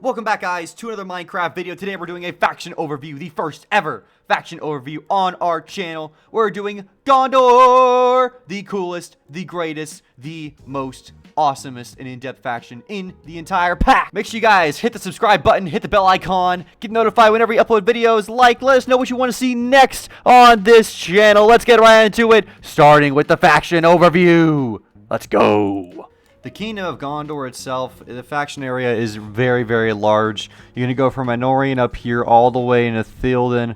Welcome back, guys, to another Minecraft video. Today we're doing a faction overview, the first ever faction overview on our channel. We're doing Gondor, the coolest, the greatest, the most awesomest and in-depth faction in the entire pack. Make sure you guys hit the subscribe button, hit the bell icon, get notified whenever we upload videos, let us know what you want to see next on this channel. Let's get right into it, starting with the faction overview. Let's go. The Kingdom of Gondor itself, the faction area is very, very large. You're going to go from Anorian up here all the way in Ithilien,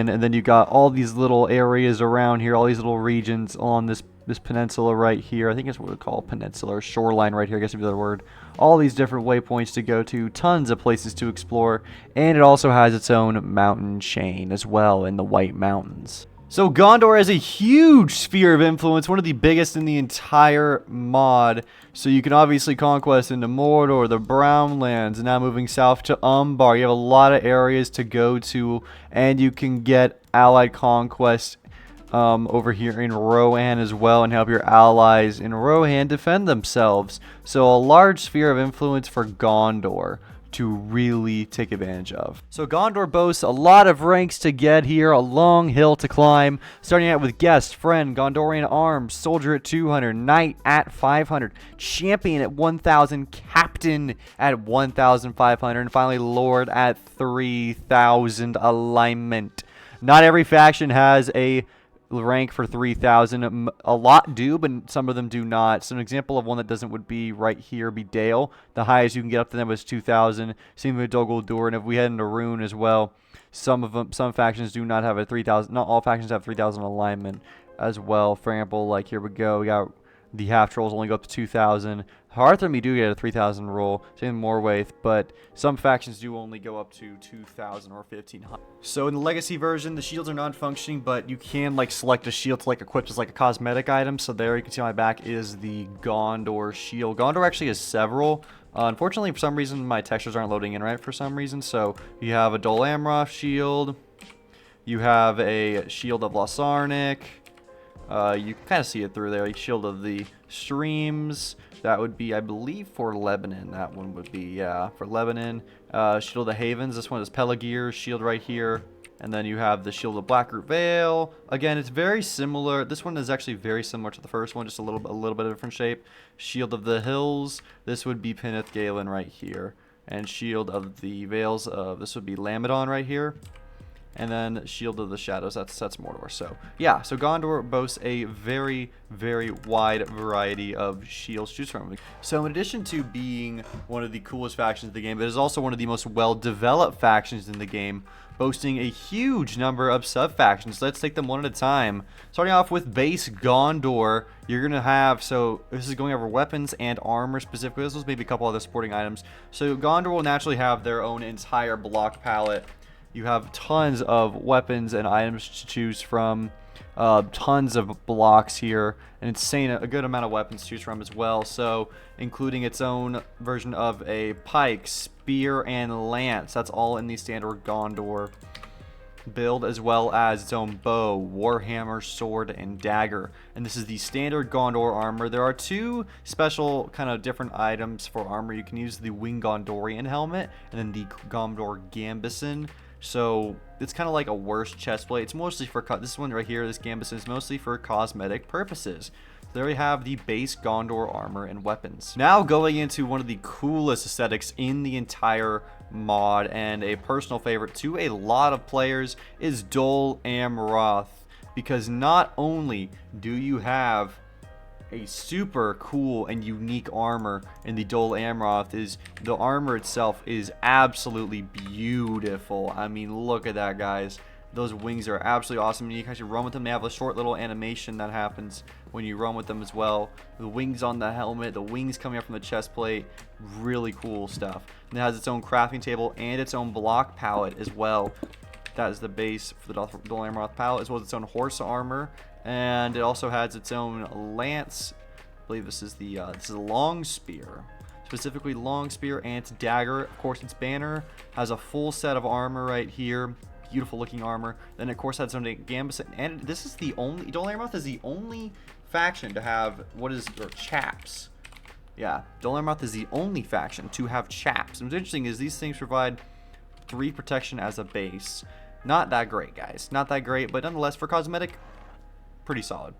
and then you got all these little areas around here, all these little regions on this peninsula right here. I think it's what we call peninsula or shoreline right here, I guess would be the word. All these different waypoints to go to, tons of places to explore, and it also has its own mountain chain as well in the White Mountains. So Gondor has a huge sphere of influence, one of the biggest in the entire mod. So you can obviously conquest into Mordor, the Brownlands, and now moving south to Umbar. You have a lot of areas to go to, and you can get allied conquest over here in Rohan as well, and help your allies in Rohan defend themselves. So a large sphere of influence for Gondor to really take advantage of. So Gondor boasts a lot of ranks to get here, a long hill to climb, starting out with Guest, Friend, Gondorian Arms, Soldier at 200, Knight at 500, Champion at 1000, Captain at 1500, and finally Lord at 3000 alignment. Not every faction has a rank for 3,000. A lot do, but some of them do not. So an example of one that doesn't would be right here, be Dale. The highest you can get up to them is 2,000. Same with Dol Guldur, and if we head into Rune as well, some factions do not have a 3,000. Not all factions have 3,000 alignment as well. For example, like here we go, we got the half trolls only go up to 2,000. Hearthram do get a 3,000 roll, same Morwaith, but some factions do only go up to 2,000 or 1,500. So in the Legacy version, the shields are non-functioning, but you can like select a shield to like equip as like a cosmetic item. So there you can see on my back is the Gondor shield. Gondor actually has several. Unfortunately, for some reason, my textures aren't loading in right for some reason. So you have a Dol Amroth shield. You have a shield of Lotr. You can kind of see it through there, like Shield of the Streams. That would be, I believe, for Lebanon. That one would be, yeah, for Lebanon. Shield of the Havens. This one is Pelagir's shield right here. And then you have the Shield of Blackroot Vale. Again, it's very similar. This one is actually very similar to the first one, just a little bit of different shape. Shield of the Hills. This would be Peneth Galen right here. And Shield of the Vales. This would be Lamedon right here. And then Shield of the Shadows, that's Mordor. So, yeah, so Gondor boasts a very, very wide variety of shields to choose from. So, in addition to being one of the coolest factions of the game, it is also one of the most well-developed factions in the game, boasting a huge number of sub-factions. Let's take them one at a time. Starting off with base Gondor, you're going to have, so this is going over weapons and armor specifically. This was maybe a couple other supporting items. So, Gondor will naturally have their own entire block palette. You have tons of weapons and items to choose from, tons of blocks here, and insane a good amount of weapons to choose from as well. So, including its own version of a pike, spear, and lance. That's all in the standard Gondor build, as well as its own bow, warhammer, sword, and dagger. And this is the standard Gondor armor. There are two special kind of different items for armor. You can use the Wing Gondorian helmet and then the Gondor Gambison. So it's kind of like a worse chestplate. It's mostly for this one right here, this Gambison, is mostly for cosmetic purposes. So there we have the base Gondor armor and weapons. Now going into one of the coolest aesthetics in the entire mod, and a personal favorite to a lot of players, is Dol Amroth, because not only do you have a super cool and unique armor in the Dol Amroth, is the armor itself is absolutely beautiful. I mean, look at that, guys. Those wings are absolutely awesome. You can actually run with them. They have a short little animation that happens when you run with them as well. The wings on the helmet, the wings coming up from the chest plate, really cool stuff. And it has its own crafting table and its own block palette as well. That is the base for the Dol Amroth palette, as well as its own horse armor. And it also has its own lance. I believe this is a long spear, specifically long spear, and its dagger. Of course, its banner has a full set of armor right here. Beautiful looking armor. Then of course has its own Gambison, and this is the only Dol Amroth is the only faction to have what is, or chaps. Yeah, Dol Amroth is the only faction to have chaps. And what's interesting is these things provide 3 protection as a base. Not that great, guys. Not that great, but nonetheless, for cosmetic, pretty solid.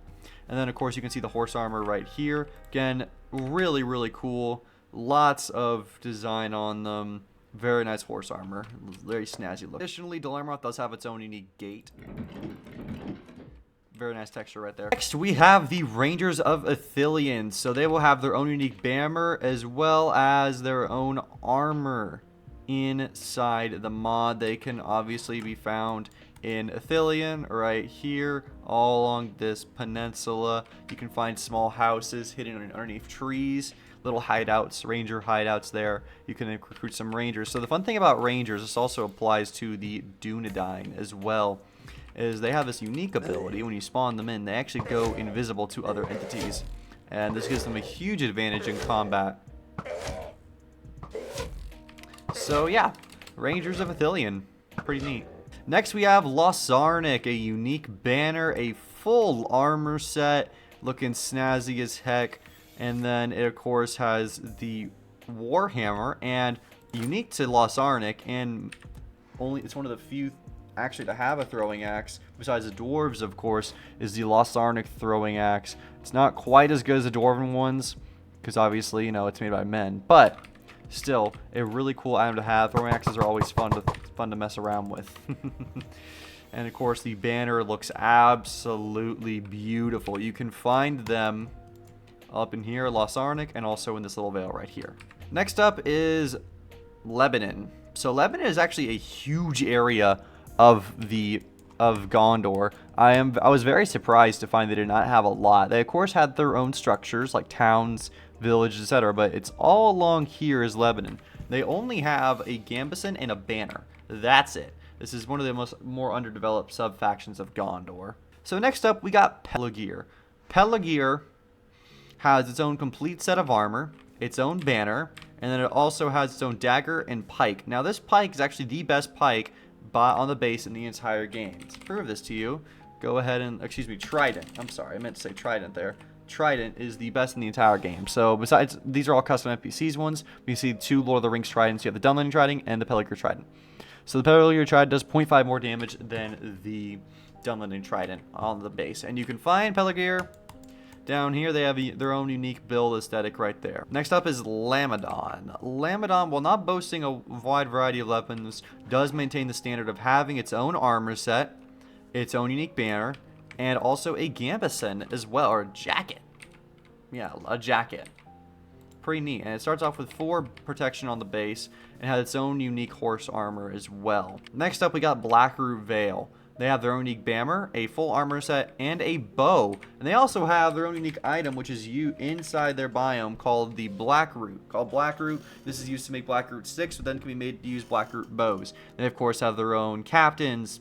And then, of course, you can see the horse armor right here. Again, really, really cool. Lots of design on them. Very nice horse armor. Very snazzy look. Additionally, Dol Amroth does have its own unique gate. Very nice texture right there. Next, we have the Rangers of Ithilien. So they will have their own unique banner as well as their own armor inside the mod. They can obviously be found in Ithilien right here, all along this peninsula. You can find small houses hidden underneath trees, little hideouts, ranger hideouts there. You can recruit some rangers. So the fun thing about rangers, this also applies to the Dunedain as well, is they have this unique ability. When you spawn them in, they actually go invisible to other entities, and this gives them a huge advantage in combat. So yeah, Rangers of Ithilien, pretty neat. Next we have Lotr, a unique banner, a full armor set, looking snazzy as heck, and then it of course has the Warhammer, and unique to Lotr, and it's one of the few actually to have a throwing axe, besides the dwarves of course, is the Lotr throwing axe. It's not quite as good as the dwarven ones, because obviously, you know, it's made by men, but still a really cool item to have. Throwing axes are always fun to mess around with. And of course the banner looks absolutely beautiful. You can find them up in here, Lotr, and also in this little vale right here. Next up is Lebanon. So Lebanon is actually a huge area of Gondor. I was very surprised to find they did not have a lot. They of course had their own structures like towns, villages, etc., but it's all along here is Lebanon. They only have a gambeson and a banner. That's it. This is one of the more underdeveloped sub-factions of Gondor. So next up we got Pelargir. Pelargir has its own complete set of armor, its own banner, and then it also has its own dagger and pike. Now this pike is actually the best pike on the base in the entire game. To prove this to you, go ahead and, excuse me, Trident. I'm sorry, I meant to say Trident there. Trident is the best in the entire game. So besides, these are all custom NPCs ones. You see 2 Lord of the Rings Tridents. You have the Dunlending Trident and the Pelargir Trident. So the Pelargir Trident does 0.5 more damage than the Dunlending Trident on the base. And you can find Pelargir down here. They have their own unique build aesthetic right there. Next up is Lamedon. Lamedon, while not boasting a wide variety of weapons, does maintain the standard of having its own armor set, its own unique banner, and also a gambeson as well, or a jacket. Yeah, a jacket. Pretty neat. And it starts off with 4 protection on the base and has its own unique horse armor as well. Next up we got Blackroot Vale. They have their own unique banner, a full armor set, and a bow. And they also have their own unique item, which is inside their biome, called the Blackroot. This is used to make Blackroot sticks, but then can be made to use Blackroot bows. They, of course, have their own captains,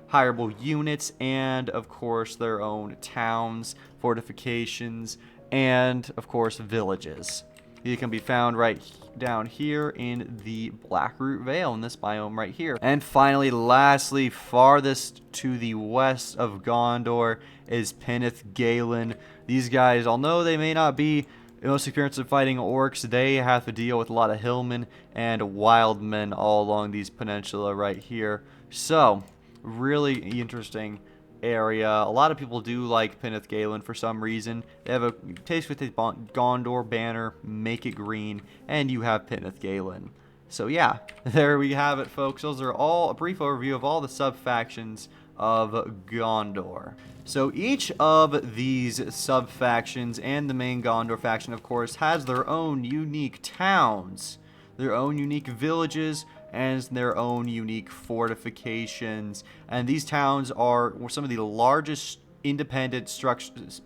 hireable units, and, of course, their own towns, fortifications, and, of course, villages. It can be found right down here in the Blackroot Vale in this biome right here. And finally, lastly, farthest to the west of Gondor is Peneth Galen. These guys, although they may not be the most experienced in fighting orcs, they have to deal with a lot of hillmen and wildmen all along these peninsula right here. So, really interesting area. A lot of people do like Peneth Galen for some reason. They have a taste with the Gondor banner, make it green, and you have Peneth Galen. So yeah, there we have it, folks. Those are all a brief overview of all the sub-factions of Gondor. So each of these sub-factions and the main Gondor faction, of course, has their own unique towns, their own unique villages, and their own unique fortifications. And these towns are some of the largest independent structures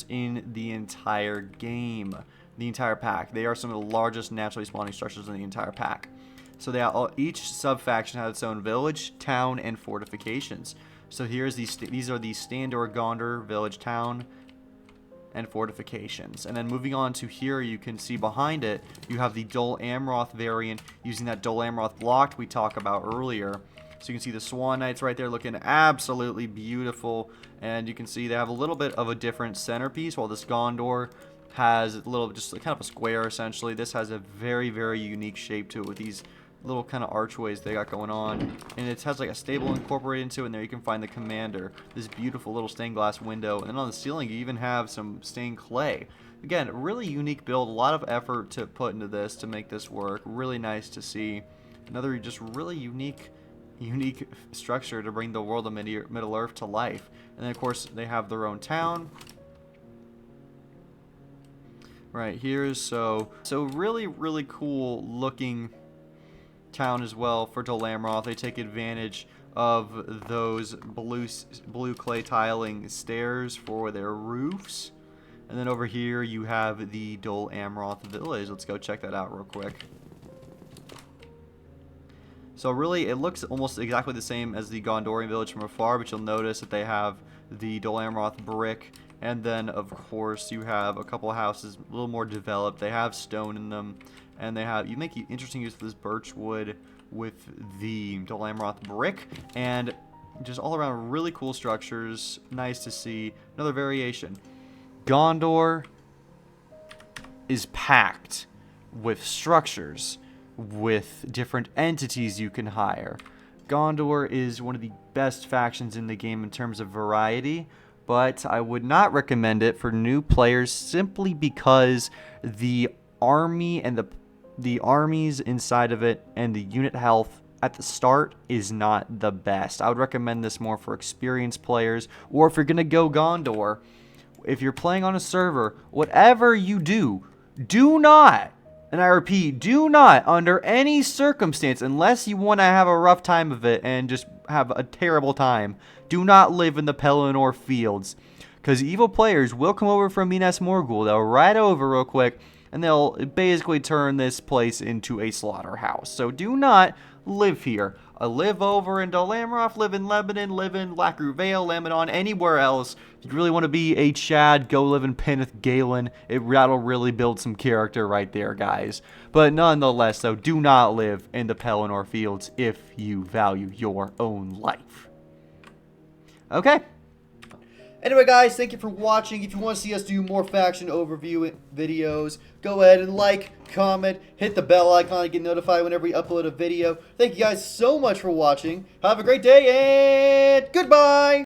in the entire game, the entire pack. They are some of the largest naturally spawning structures in the entire pack. So each sub-faction has its own village, town, and fortifications. So these are the standard Gondor village, town, and fortifications. And then moving on to here, you can see behind it, you have the Dol Amroth variant using that Dol Amroth block we talked about earlier. So you can see the Swan Knights right there looking absolutely beautiful. And you can see they have a little bit of a different centerpiece, while this Gondor has a little, just kind of a square essentially. This has a very, very unique shape to it with these little kind of archways they got going on, and it has like a stable incorporated into it, and there you can find the commander, this beautiful little stained glass window, and then on the ceiling you even have some stained clay. Again, really unique build, a lot of effort to put into this to make this work. Really nice to see. Another just really unique structure to bring the world of Middle Earth to life. And then of course they have their own town right here. So really, really cool looking town as well for Dol Amroth. They take advantage of those blue clay tiling stairs for their roofs. And then over here you have the Dol Amroth village. Let's go check that out real quick. So really, it looks almost exactly the same as the Gondorian village from afar, but you'll notice that they have the Dol Amroth brick, and then of course you have a couple of houses a little more developed. They have stone in them, and they have, you make interesting use of this birch wood with the Dol Amroth brick, and just all around really cool structures. Nice to see. Another variation. Gondor is packed with structures, with different entities you can hire. Gondor is one of the best factions in the game in terms of variety, but I would not recommend it for new players simply because the army and the armies inside of it and the unit health at the start is not the best. I would recommend this more for experienced players, or if you're going to go Gondor, if you're playing on a server, whatever you do, do not, and I repeat, do not, under any circumstance, unless you want to have a rough time of it and just have a terrible time, do not live in the Pelennor fields. Because evil players will come over from Minas Morgul. They'll ride over real quick, and they'll basically turn this place into a slaughterhouse. So do not live here. Live over in Dol Amroth, live in Lebanon, live in Lacru Vale, Lebanon, anywhere else. If you really want to be a Chad, go live in Peneth Galen. That'll really build some character right there, guys. But nonetheless, though, do not live in the Pelennor fields if you value your own life. Okay. Anyway, guys, thank you for watching. If you want to see us do more faction overview videos, go ahead and like, comment, hit the bell icon to get notified whenever we upload a video. Thank you guys so much for watching. Have a great day, and goodbye!